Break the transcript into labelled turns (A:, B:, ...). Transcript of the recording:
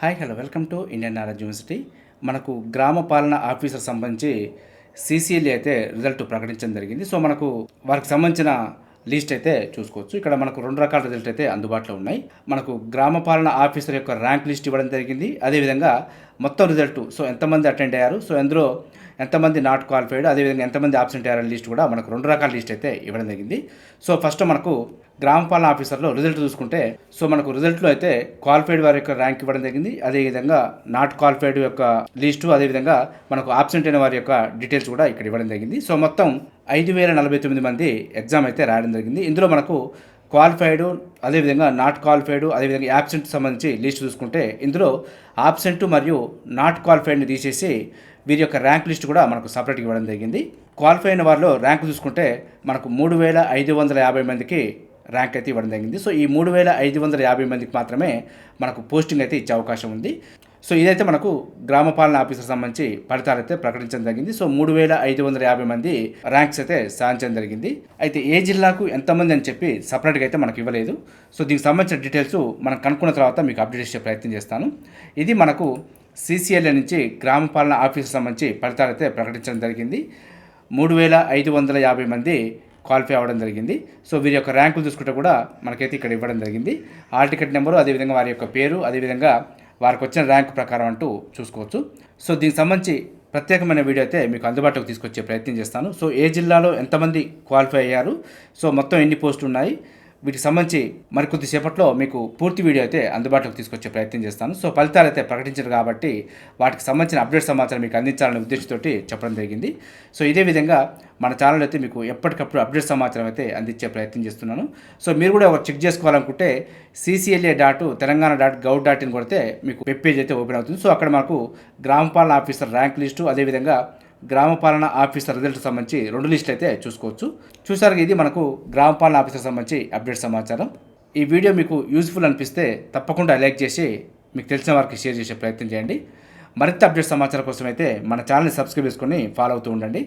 A: Hi hello welcome to Indian knowledge university. మనకు గ్రామ పాలన ఆఫీసర్ సంబంధించి సీసీఎల్ఏ అయితే రిజల్ట్ ప్రకటించడం జరిగింది. సో మనకు వారికి సంబంధించిన లిస్ట్ అయితే చూసుకోవచ్చు. ఇక్కడ మనకు 2 రకాల రిజల్ట్ అయితే అందుబాటులో ఉన్నాయి. మనకు గ్రామ పాలన ఆఫీసర్ యొక్క ర్యాంక్ లిస్ట్ ఇవ్వడం జరిగింది. అదేవిధంగా మొత్తం రిజల్ట్, సో ఎంతమంది అటెండ్ అయ్యారు, సో అందులో ఎంతమంది నాట్ క్వాలిఫైడ్, అదేవిధంగా ఎంతమంది ఆబ్సెంట్ అయ్యారని లిస్ట్ కూడా మనకు 2 రకాల లిస్ట్ అయితే ఇవ్వడం జరిగింది. సో ఫస్ట్ మనకు గ్రామ పాలన ఆఫీసర్లో రిజల్ట్ చూసుకుంటే, సో మనకు రిజల్ట్లో అయితే క్వాలిఫైడ్ వారి యొక్క ర్యాంక్ ఇవ్వడం జరిగింది. అదేవిధంగా నాట్ క్వాలిఫైడ్ యొక్క లిస్టు, అదేవిధంగా మనకు ఆబ్సెంట్ అయిన వారి యొక్క డీటెయిల్స్ కూడా ఇక్కడ ఇవ్వడం జరిగింది. సో మొత్తం 5049 మంది ఎగ్జామ్ అయితే రాయడం జరిగింది. ఇందులో మనకు క్వాలిఫైడ్, అదేవిధంగా నాట్ క్వాలిఫైడ్, అదేవిధంగా యాబ్సెంట్ సంబంధించి లిస్ట్ చూసుకుంటే, ఇందులో ఆబ్సెంట్ మరియు నాట్ క్వాలిఫైడ్ని తీసేసి వీరి యొక్క ర్యాంక్ లిస్ట్ కూడా మనకు సపరేట్గా ఇవ్వడం జరిగింది. క్వాలిఫై అయిన వారిలో ర్యాంక్ చూసుకుంటే మనకు 3550 మందికి ర్యాంక్ అయితే ఇవ్వడం జరిగింది. సో ఈ 3550 మందికి మాత్రమే మనకు పోస్టింగ్ అయితే ఇచ్చే అవకాశం ఉంది. సో ఇదైతే మనకు గ్రామ పాలన ఆఫీసర్ సంబంధించి ఫలితాలు అయితే ప్రకటించడం జరిగింది. సో 3550 మంది ర్యాంక్స్ అయితే సాధించడం జరిగింది. అయితే ఏ జిల్లాకు ఎంతమంది అని చెప్పి సపరేట్గా అయితే మనకు ఇవ్వలేదు. సో దీనికి సంబంధించిన డీటెయిల్స్ మనం కనుక్కున్న తర్వాత మీకు అప్డేట్ చేసే ప్రయత్నం చేస్తాను. ఇది మనకు సీసీఎల్ఏ నుంచి గ్రామ పాలన ఆఫీసర్ సంబంధించి ఫలితాలు అయితే ప్రకటించడం జరిగింది. 3550 మంది క్వాలిఫై అవ్వడం జరిగింది. సో వీరి యొక్క ర్యాంకులు చూసుకుంటే కూడా మనకైతే ఇక్కడ ఇవ్వడం జరిగింది. హాల్ టికెట్ నెంబరు, అదేవిధంగా వారి యొక్క పేరు, అదేవిధంగా వారికి వచ్చిన ర్యాంక్ ప్రకారం అంటూ చూసుకోవచ్చు. సో దీనికి సంబంధించి ప్రత్యేకమైన వీడియో అయితే మీకు అందుబాటులోకి తీసుకొచ్చే ప్రయత్నం చేస్తాను. సో ఏ జిల్లాలో ఎంతమంది క్వాలిఫై అయ్యారు, సో మొత్తం ఎన్ని పోస్టులు ఉన్నాయి, వీటికి సంబంధించి మరికొద్ది సేపట్లో మీకు పూర్తి వీడియో అయితే అందుబాటులోకి తీసుకొచ్చే ప్రయత్నం చేస్తాను. సో ఫలితాలు అయితే ప్రకటించారు కాబట్టి వాటికి సంబంధించిన అప్డేట్ సమాచారం మీకు అందించాలనే ఉద్దేశంతో చెప్పడం జరిగింది. సో ఇదే విధంగా మన ఛానల్ అయితే మీకు ఎప్పటికప్పుడు అప్డేట్ సమాచారం అయితే అందించే ప్రయత్నం చేస్తున్నాను. సో మీరు కూడా చెక్ చేసుకోవాలనుకుంటే ccla.telangana.gov.in కొడితే మీకు వెబ్ పేజ్ అయితే ఓపెన్ అవుతుంది. సో అక్కడ మనకు గ్రామ పాలన ఆఫీసర్ ర్యాంక్ లిస్టు, అదేవిధంగా గ్రామ పాలన ఆఫీసర్ రిజల్ట్ సంబంధించి 2 లిస్టులు అయితే చూసుకోవచ్చు. చూసారు, ఇది మనకు గ్రామ పాలన ఆఫీసర్ సంబంధించి అప్డేట్ సమాచారం. ఈ వీడియో మీకు యూజ్ఫుల్ అనిపిస్తే తప్పకుండా లైక్ చేసి మీకు తెలిసిన వారికి షేర్ చేసే ప్రయత్నం చేయండి. మరింత అప్డేట్ సమాచారం కోసం అయితే మన ఛానల్ని సబ్స్క్రైబ్ చేసుకొని ఫాలో అవుతూ ఉండండి.